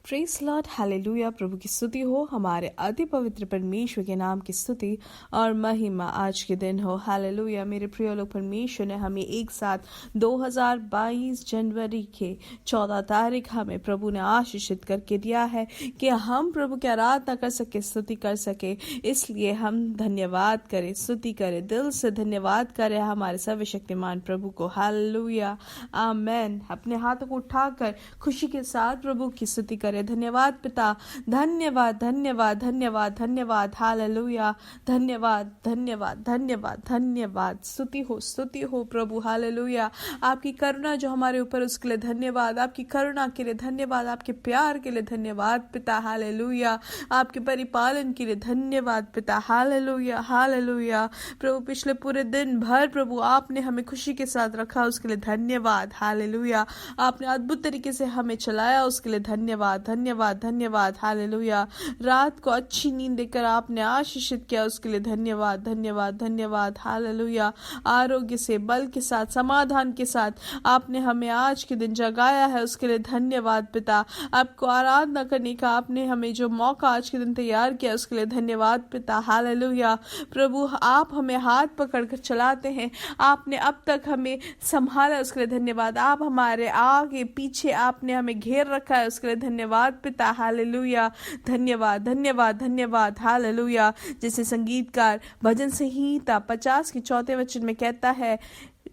Praise Lord, hallelujah. प्रभु की स्तुति हो, हमारे अति पवित्र परमेश्वर के नाम की स्तुति और महिमा आज के दिन हो। हालेलुया। मेरे प्रिय लोग, परमेश्वर ने हमें एक साथ 2022 जनवरी के 14 तारीख हमें प्रभु ने आशीषित करके दिया है कि हम प्रभु की आराधना कर सके, स्तुति कर सके। इसलिए हम धन्यवाद करें, स्तुति करें, दिल से धन्यवाद करें हमारे सर्वशक्तिमान प्रभु को। हालेलुया, आमेन। अपने हाथों को उठाकर खुशी के साथ प्रभु की स्तुति करें। धन्यवाद पिता, धन्यवाद धन्यवाद धन्यवाद धन्यवाद। हालेलुया, धन्यवाद धन्यवाद धन्यवाद धन्यवाद। स्तुति हो प्रभु। हालेलुया। आपकी करुणा जो हमारे ऊपर, उसके लिए धन्यवाद। आपकी करुणा के लिए धन्यवाद, आपके प्यार के लिए धन्यवाद पिता। हालेलुया। आपके परिपालन के लिए धन्यवाद पिता। Hallelujah hallelujah. प्रभु पिछले पूरे दिन भर प्रभु आपने हमें खुशी के साथ रखा, उसके लिए धन्यवाद। हालेलुया। आपने अद्भुत तरीके से हमें चलाया, उसके लिए धन्यवाद धन्यवाद धन्यवाद। हालेलुया। रात को अच्छी नींद देकर आपने आशीषित किया, उसके लिए धन्यवाद धन्यवाद धन्यवाद। हालेलुया। आरोग्य से, बल के साथ, समाधान के साथ आपने हमें आज के दिन जगाया है, उसके लिए धन्यवाद पिता। आपको आराधना करने का आपने हमें जो मौका आज के दिन तैयार किया, उसके लिए धन्यवाद पिता। हालेलुया। प्रभु आप हमें हाथ पकड़कर चलाते हैं, आपने अब तक हमें संभाला, उसके लिए धन्यवाद। आप हमारे आगे पीछे आपने हमें घेर रखा है, उसके लिए धन्यवाद पिता। हालेलुया। धन्यवाद धन्यवाद धन्यवाद। हालेलुया। जैसे संगीतकार भजन संहिता 50 के 4 वचन में कहता है,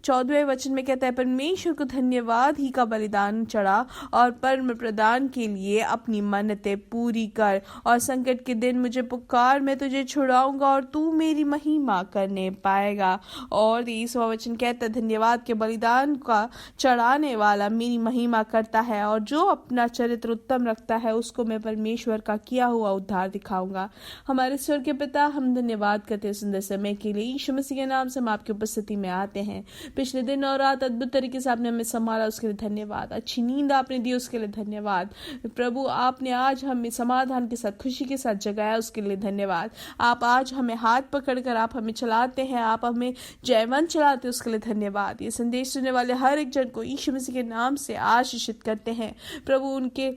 14वें वचन में कहता है, परमेश्वर को धन्यवाद ही का बलिदान चढ़ा और परम प्रदान के लिए अपनी मन्नतें पूरी कर। और संकट के दिन मुझे पुकार, मैं तुझे छुड़ाऊंगा और तू मेरी महिमा करने पाएगा। और 23वां वचन कहता है, धन्यवाद के बलिदान का चढ़ाने वाला मेरी महिमा करता है, और जो अपना चरित्र उत्तम रखता है उसको मैं परमेश्वर का किया हुआ उद्धार दिखाऊंगा। हमारे स्वर्ग के पिता, हम धन्यवाद करते हैं सुंदर समय के लिए। यीशु मसीह के नाम से हम आपकी उपस्थिति में आते हैं। पिछले दिन और रात अद्भुत तरीके से आपने हमें संभाला, उसके लिए धन्यवाद। अच्छी नींद आपने दी, उसके लिए धन्यवाद। प्रभु आपने आज हमें समाधान के साथ, खुशी के साथ जगाया, उसके लिए धन्यवाद। आप आज हमें हाथ पकड़कर आप हमें चलाते हैं, आप हमें जयवंत चलाते हैं, उसके लिए धन्यवाद। ये संदेश सुनने वाले हर एक जन को यीशु मसीह के नाम से आशीषित करते हैं। प्रभु उनके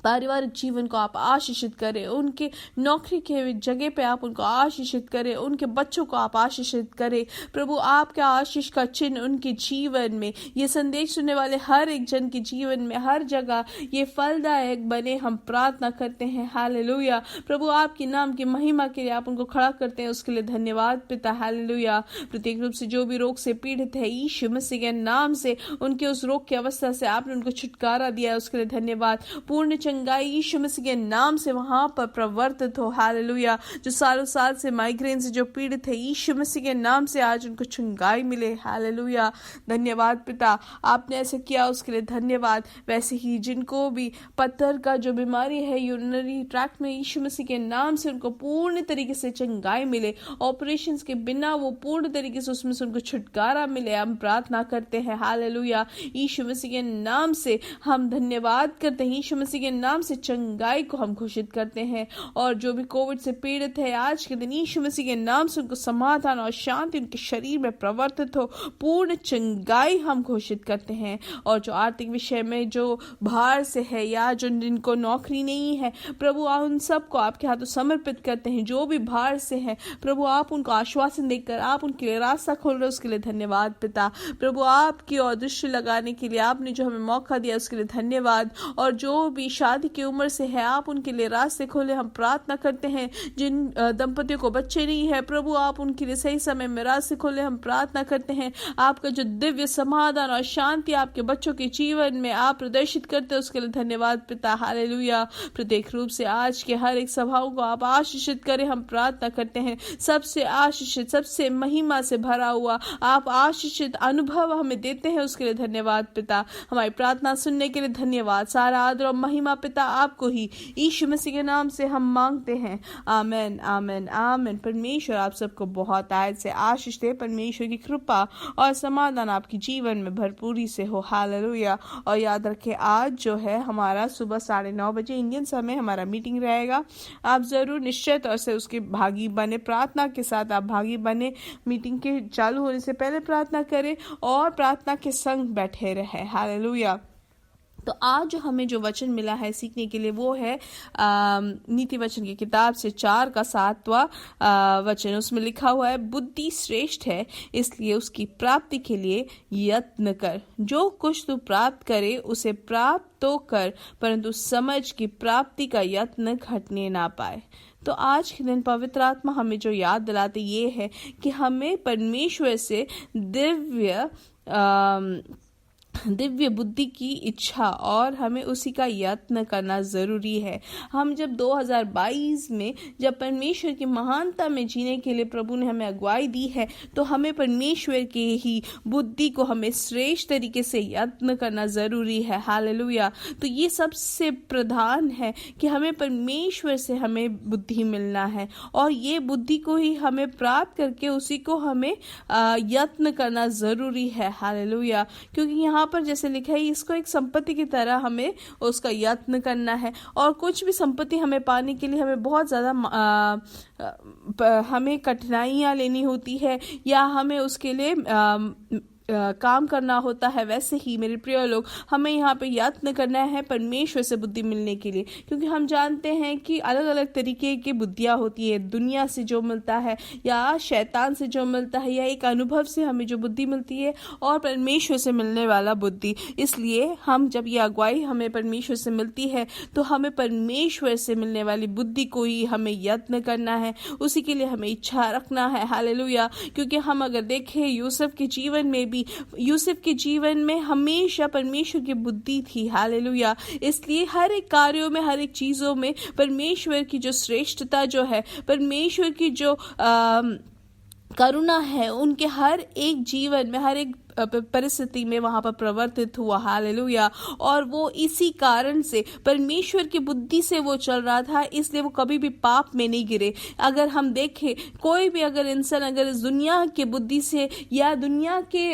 पारिवारिक जीवन को आप आशीषित करें, उनके नौकरी के जगह पे आप उनको आशीषित करें, उनके बच्चों को आप आशीषित करें। प्रभु आपके आशीष का चिन्ह उनके जीवन में, ये संदेश सुनने वाले हर एक जन के जीवन में, हर जगह ये फलदायक बने, हम प्रार्थना करते हैं। हालेलुया। प्रभु आपके नाम की महिमा के लिए आप उनको खड़ा करते हैं, उसके लिए धन्यवाद पिता। हालेलुया। प्रत्येक रूप से जो भी रोग से पीड़ित है, यीशु मसीह के नाम से उनके उस रोग की अवस्था से आपने उनको छुटकारा दिया, उसके लिए धन्यवाद। पूर्ण चंगाई यीशु मसीह के नाम से वहां पर प्रवर्तित हो। हालेलुया। जो सालों साल से माइग्रेन से जो पीड़ित है, यीशु मसीह के नाम से आज उनको चंगाई मिले। हालेलुया। धन्यवाद पिता, आपने ऐसे किया, उसके लिए धन्यवाद। वैसे ही जिनको भी पत्थर का जो बीमारी है यूरिनरी ट्रैक्ट में, यीशु मसीह के नाम से उनको पूर्ण तरीके से चंगाई मिले, ऑपरेशंस के बिना वो पूर्ण तरीके से उसमें से उनको छुटकारा मिले, हम प्रार्थना करते हैं। हालेलुया। यीशु मसीह के नाम से हम धन्यवाद करते हैं, यीशु मसीह के नाम से चंगाई को हम घोषित करते हैं। और जो भी कोविड से पीड़ित है, आज के दिन यीशु मसीह के नाम से उनको समाधान और शांति उनके शरीर में प्रवर्तित हो, पूर्ण चंगाई हम घोषित करते हैं। और जो आर्थिक विषय में जो बाहर से है या जो जिनको नौकरी नहीं है, प्रभु आप उन सबको आपके हाथों समर्पित करते हैं। जो भी बाहर से है, प्रभु आप उनको आश्वासन देकर आप उनके लिए रास्ता खोल रहे हो, उसके लिए धन्यवाद पिता। प्रभु आपकी और दृष्टि लगाने के लिए आपने जो हमें मौका दिया, उसके लिए धन्यवाद। और जो भी शादी की उम्र से है, आप उनके लिए रास्ते खोले, हम प्रार्थना करते हैं। जिन दंपतियों को बच्चे नहीं है, प्रभु आप उनके लिए सही समय में रास्ते खोले, हम प्रार्थना करते हैं। आपका जो दिव्य समाधान और शांति आपके बच्चों के जीवन में आप प्रदर्शित करते हैं, उसके लिए धन्यवाद पिता। हालेलुया। प्रत्येक रूप से आज के हर एक सभाओं को आप आशीषित करें, हम प्रार्थना करते हैं। सबसे आशीषित, सबसे महिमा से भरा हुआ आप आशीषित अनुभव हमें देते हैं, उसके लिए धन्यवाद पिता। हमारी प्रार्थना सुनने के लिए धन्यवाद। सारा आदर और महिमा पिता आपको ही यीशु मसीह के नाम से हम मांगते हैं। आमेन आमेन आमेन। परमेश्वर आप सबको बहुत आयत से आशीष दे। परमेश्वर की कृपा और समाधान आपके जीवन में भरपूरी से हो। हालेलुया। और याद रखें, आज जो है हमारा सुबह 9:30 बजे इंडियन समय हमारा मीटिंग रहेगा। आप जरूर निश्चय तौर से उसके भागी बने, प्रार्थना के साथ आप भागी बने। मीटिंग के चालू होने से पहले प्रार्थना करें और प्रार्थना के संग बैठे रहे। हालेलुया। तो आज जो हमें जो वचन मिला है सीखने के लिए वो है नीति वचन की किताब से 4 का 7वां वचन। उसमें लिखा हुआ है, बुद्धि श्रेष्ठ है इसलिए उसकी प्राप्ति के लिए यत्न कर। जो कुछ तू प्राप्त करे उसे प्राप्त तो कर, परंतु समझ की प्राप्ति का यत्न घटने ना पाए। तो आज के दिन पवित्र आत्मा हमें जो याद दिलाते ये है कि हमें परमेश्वर से दिव्य बुद्धि की इच्छा और हमें उसी का यत्न करना जरूरी है। हम जब 2022 में जब परमेश्वर की महानता में जीने के लिए प्रभु ने हमें अगुवाई दी है, तो हमें परमेश्वर की ही बुद्धि को हमें श्रेष्ठ तरीके से यत्न करना जरूरी है। हालेलुया। तो ये सबसे प्रधान है कि हमें परमेश्वर से हमें बुद्धि मिलना है और ये बुद्धि को ही हमें प्राप्त करके उसी को हमें यत्न करना जरूरी है। हालेलुया। क्योंकि यहाँ पर जैसे लिखा है, इसको एक संपत्ति की तरह हमें उसका यत्न करना है और कुछ भी संपत्ति हमें पाने के लिए हमें बहुत ज़्यादा हमें कठिनाइयाँ लेनी होती है या हमें उसके लिए काम करना होता है। वैसे ही मेरे प्रिय लोग, हमें यहाँ पे यत्न करना है परमेश्वर से बुद्धि मिलने के लिए, क्योंकि हम जानते हैं कि अलग अलग तरीके की बुद्धियाँ होती है। दुनिया से जो मिलता है या शैतान से जो मिलता है या एक अनुभव से हमें जो बुद्धि मिलती है और परमेश्वर से मिलने वाला बुद्धि। इसलिए हम जब ये अगुवाई हमें परमेश्वर से मिलती है तो हमें परमेश्वर से मिलने वाली बुद्धि को ही हमें यत्न करना है, उसी के लिए हमें इच्छा रखना है। हालेलुया। क्योंकि हम अगर देखें यूसुफ के जीवन में भी, यूसुफ के जीवन में हमेशा परमेश्वर की बुद्धि थी। हालेलुया। इसलिए हर एक कार्यों में, हर एक चीजों में परमेश्वर की जो श्रेष्ठता जो है, परमेश्वर की जो करुणा है, उनके हर एक जीवन में, हर एक परिस्थिति में वहां पर प्रवर्तित हुआ। हालेलुया। और वो इसी कारण से परमेश्वर की बुद्धि से वो चल रहा था, इसलिए वो कभी भी पाप में नहीं गिरे। अगर हम देखें, कोई भी अगर इंसान अगर इस दुनिया के बुद्धि से या दुनिया के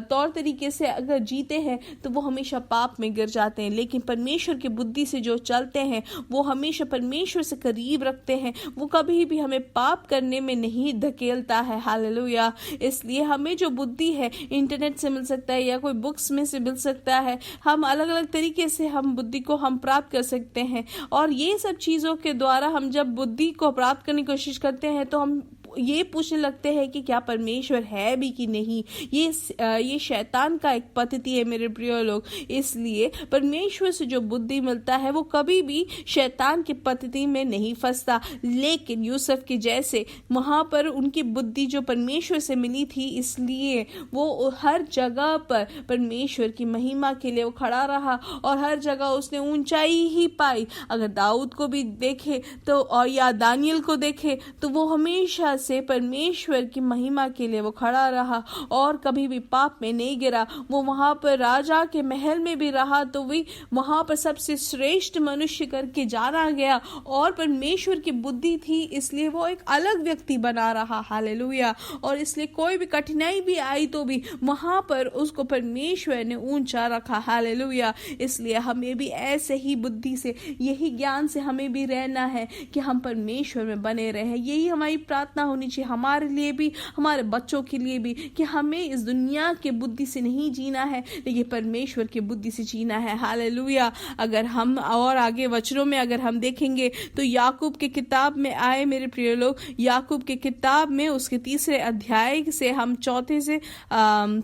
तौर तरीके से अगर जीते हैं तो वो हमेशा पाप में गिर जाते हैं। लेकिन परमेश्वर की बुद्धि से जो चलते हैं वो हमेशा परमेश्वर से करीब रखते हैं, वो कभी भी हमें पाप करने में नहीं धकेलता है। हालेलुया। इसलिए हमें जो बुद्धि है इंटरनेट से मिल सकता है या कोई बुक्स में से मिल सकता है, हम अलग अलग तरीके से हम बुद्धि को हम प्राप्त कर सकते हैं। और ये सब चीजों के द्वारा हम जब बुद्धि को प्राप्त करने की कोशिश करते हैं तो हम ये पूछने लगते हैं कि क्या परमेश्वर है भी कि नहीं। ये शैतान का एक पद्धति है मेरे प्रिय लोग। इसलिए परमेश्वर से जो बुद्धि मिलता है वो कभी भी शैतान की पद्धति में नहीं फंसता। लेकिन यूसुफ के जैसे वहां पर उनकी बुद्धि जो परमेश्वर से मिली थी, इसलिए वो हर जगह पर परमेश्वर की महिमा के लिए वो खड़ा रहा और हर जगह उसने ऊंचाई ही पाई। अगर दाऊद को भी देखे तो और या दानियल को देखे तो वो हमेशा से परमेश्वर की महिमा के लिए वो खड़ा रहा और कभी भी पाप में नहीं गिरा। वो वहां पर राजा के महल में भी रहा तो भी वहां पर सबसे श्रेष्ठ मनुष्य करके जाना गया और परमेश्वर की बुद्धि थी, इसलिए वो एक अलग व्यक्ति बना रहा। हालेलुया। और इसलिए कोई भी कठिनाई भी आई तो भी वहां पर उसको परमेश्वर ने ऊंचा रखा। हालेलुया। इसलिए हमें भी ऐसे ही बुद्धि से, यही ज्ञान से हमें भी रहना है कि हम परमेश्वर में बने रहे। यही हमारी प्रार्थना होनी चाहिए, हमारे लिए भी, हमारे बच्चों के लिए भी, कि हमें इस दुनिया के बुद्धि से नहीं जीना है लेकिन परमेश्वर की बुद्धि से जीना है। हालेलुया। अगर हम और आगे वचनों में अगर हम देखेंगे तो याकूब के किताब में आए मेरे प्रिय लोग, याकूब के किताब में उसके 3 अध्याय से हम 4 से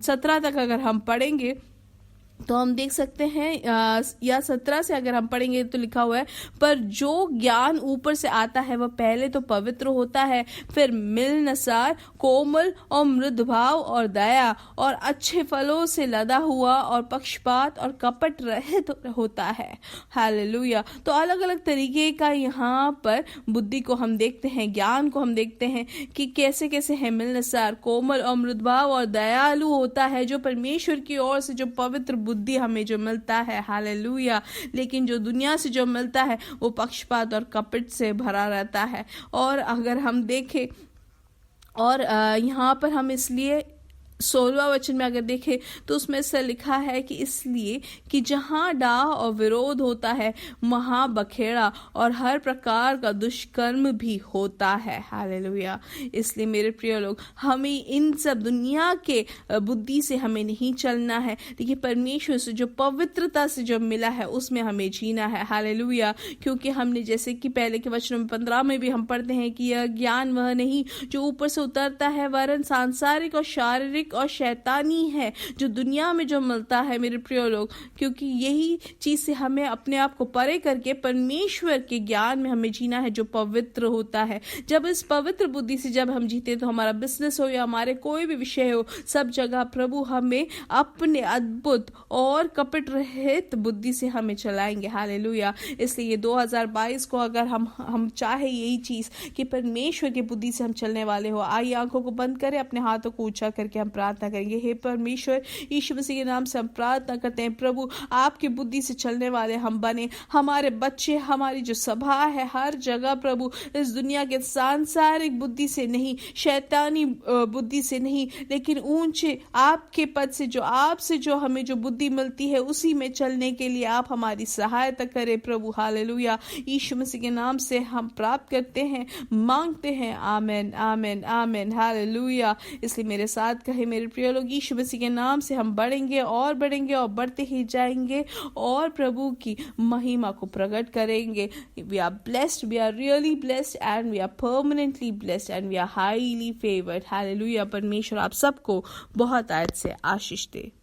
17 तक अगर हम पढ़ेंगे तो हम देख सकते हैं या 17 से अगर हम पढ़ेंगे तो लिखा हुआ है, पर जो ज्ञान ऊपर से आता है वह पहले तो पवित्र होता है, फिर मिलनसार, कोमल और मृदु भाव और दया और अच्छे फलों से लदा हुआ और पक्षपात और कपट रहित होता है। हालेलुया। तो अलग अलग तरीके का यहाँ पर बुद्धि को हम देखते हैं, ज्ञान को हम देखते हैं कि कैसे कैसे है मिलनसार, कोमल और मृदु भाव और दयालु होता है, जो परमेश्वर की ओर से जो पवित्र बुद्धि हमें जो मिलता है। हालेलुया। लेकिन जो दुनिया से जो मिलता है वो पक्षपात और कपट से भरा रहता है। और अगर हम देखें और यहाँ पर हम इसलिए 16वां वचन में अगर देखें तो उसमें ऐसा लिखा है कि इसलिए कि जहां डाह और विरोध होता है वहां बखेड़ा और हर प्रकार का दुष्कर्म भी होता है। हालेलुया। इसलिए मेरे प्रिय लोग, हमें इन सब दुनिया के बुद्धि से हमें नहीं चलना है, लेकिन परमेश्वर से जो पवित्रता से जो मिला है उसमें हमें जीना है। हालेलुया। क्योंकि हमने जैसे कि पहले के वचनों में 15 में भी हम पढ़ते हैं कि यह ज्ञान वह नहीं जो ऊपर से उतरता है, वरन सांसारिक और शारीरिक और शैतानी है जो दुनिया में जो मिलता है मेरे प्रिय लोग। क्योंकि यही चीज से हमें अपने आप को परे करके परमेश्वर के ज्ञान में हमें जीना है जो पवित्र होता है। जब इस पवित्र बुद्धि से जब हम जीते तो हमारा बिजनेस हो या हमारे कोई भी विषय हो, सब जगह प्रभु हमें अपने अद्भुत और कपट रहित बुद्धि से हमें चलाएंगे। हालेलुया। इसलिए ये 2022 को अगर हम चाहे यही चीज कि परमेश्वर की बुद्धि से हम चलने वाले हो, आइए आंखों को बंद करें, अपने हाथों को ऊंचा करके हम प्रार्थना करेंगे। हे परमेश्वर, यीशु मसीह के नाम से हम प्रार्थना करते हैं प्रभु, आपकी बुद्धि से चलने वाले हम बने। हमारे बच्चे, हमारी जो सभा है, हर जगह प्रभु इस दुनिया के सांसारिक बुद्धि से नहीं, शैतानी बुद्धि से नहीं, लेकिन ऊंचे आपके पद से जो आपसे जो हमें जो बुद्धि मिलती है उसी में चलने के लिए आप हमारी सहायता करें प्रभु। हालेलुया। यीशु मसीह के नाम से हम प्राप्त करते हैं, मांगते हैं। आमीन, आमीन, आमीन। हालेलुया। इसलिए मेरे साथ कहे मेरे प्रिय लोग, यीशु मसीह के नाम से हम बढ़ेंगे और बढ़ते ही जाएंगे और प्रभु की महिमा को प्रकट करेंगे। We are blessed, we are really blessed and we are permanently blessed and we are highly favoured. Hallelujah. परमेश्वर आप सबको बहुत आयत से आशीष दे।